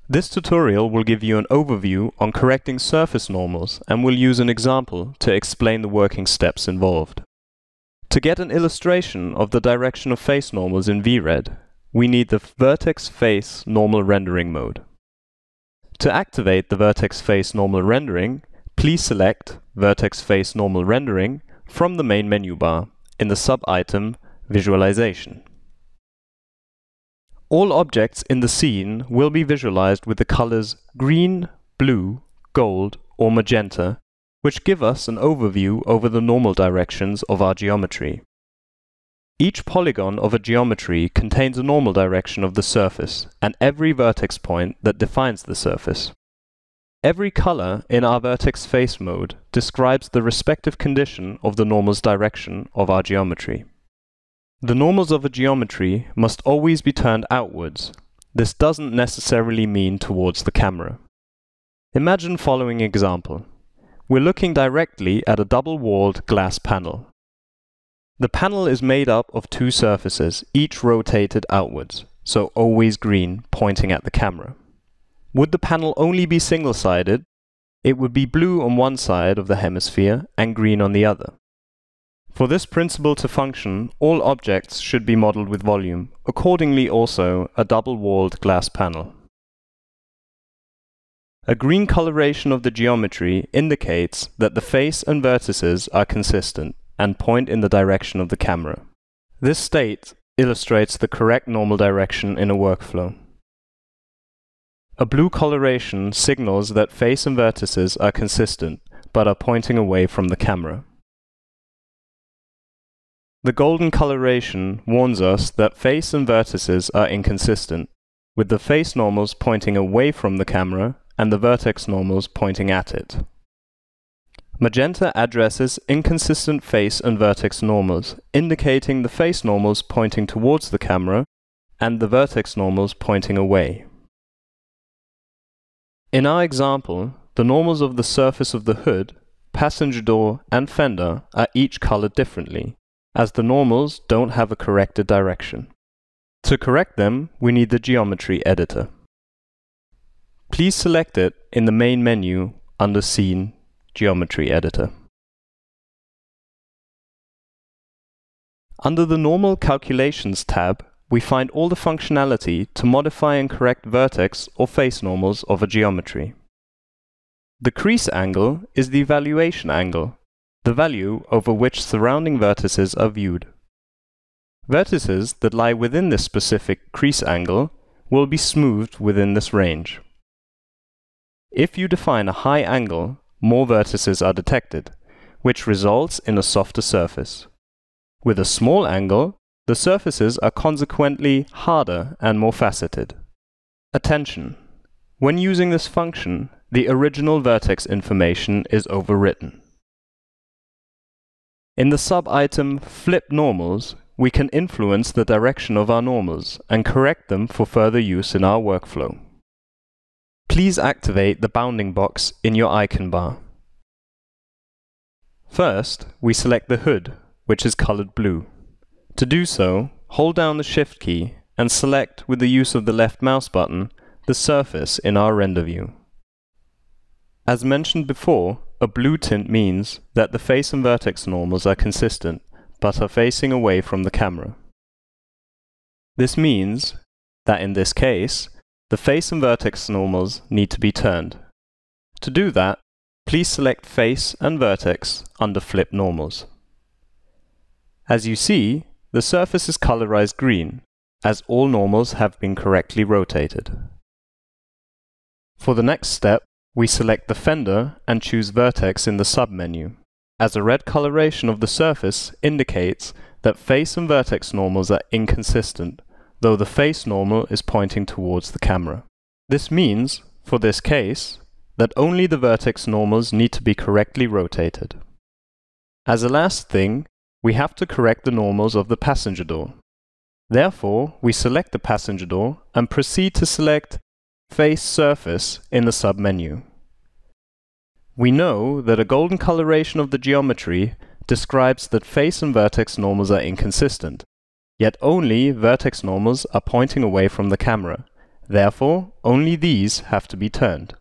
This tutorial will give you an overview on correcting surface normals and will use an example to explain the working steps involved. To get an illustration of the direction of face normals in VRED, we need the Vertex Face Normal Rendering mode. To activate the Vertex Face Normal Rendering, please select Vertex Face Normal Rendering from the main menu bar in the sub-item Visualization. All objects in the scene will be visualized with the colors green, blue, gold, or magenta, which give us an overview over the normal directions of our geometry. Each polygon of a geometry contains a normal direction of the surface and every vertex point that defines the surface. Every color in our vertex face mode describes the respective condition of the normal's direction of our geometry. The normals of a geometry must always be turned outwards. This doesn't necessarily mean towards the camera. Imagine following example. We're looking directly at a double-walled glass panel. The panel is made up of two surfaces, each rotated outwards, so always green, pointing at the camera. Would the panel only be single-sided, it would be blue on one side of the hemisphere and green on the other. For this principle to function, all objects should be modeled with volume, accordingly also a double-walled glass panel. A green coloration of the geometry indicates that the face and vertices are consistent and point in the direction of the camera. This state illustrates the correct normal direction in a workflow. A blue coloration signals that face and vertices are consistent but are pointing away from the camera. The golden coloration warns us that face and vertices are inconsistent, with the face normals pointing away from the camera and the vertex normals pointing at it. Magenta addresses inconsistent face and vertex normals, indicating the face normals pointing towards the camera and the vertex normals pointing away. In our example, the normals of the surface of the hood, passenger door, and fender are each colored differently, as the normals don't have a corrected direction. To correct them, we need the geometry editor. Please select it in the main menu under Scene, Geometry Editor. Under the Normal Calculations tab, we find all the functionality to modify and correct vertex or face normals of a geometry. The crease angle is the evaluation angle, the value over which surrounding vertices are viewed. Vertices that lie within this specific crease angle will be smoothed within this range. If you define a high angle, more vertices are detected, which results in a softer surface. With a small angle, the surfaces are consequently harder and more faceted. Attention! When using this function, the original vertex information is overwritten. In the sub-item Flip Normals, we can influence the direction of our normals and correct them for further use in our workflow. Please activate the bounding box in your icon bar. First, we select the hood, which is colored blue. To do so, hold down the Shift key and select, with the use of the left mouse button, the surface in our render view. As mentioned before, a blue tint means that the face and vertex normals are consistent, but are facing away from the camera. This means that in this case, the face and vertex normals need to be turned. To do that, please select Face and Vertex under Flip Normals. As you see, the surface is colorized green, as all normals have been correctly rotated. For the next step, we select the fender and choose Vertex in the sub-menu, as a red coloration of the surface indicates that face and vertex normals are inconsistent, though the face normal is pointing towards the camera. This means, for this case, that only the vertex normals need to be correctly rotated. As a last thing, we have to correct the normals of the passenger door. Therefore, we select the passenger door and proceed to select Face Surface in the sub-menu. We know that a golden coloration of the geometry describes that face and vertex normals are inconsistent, yet only vertex normals are pointing away from the camera, Therefore, only these have to be turned.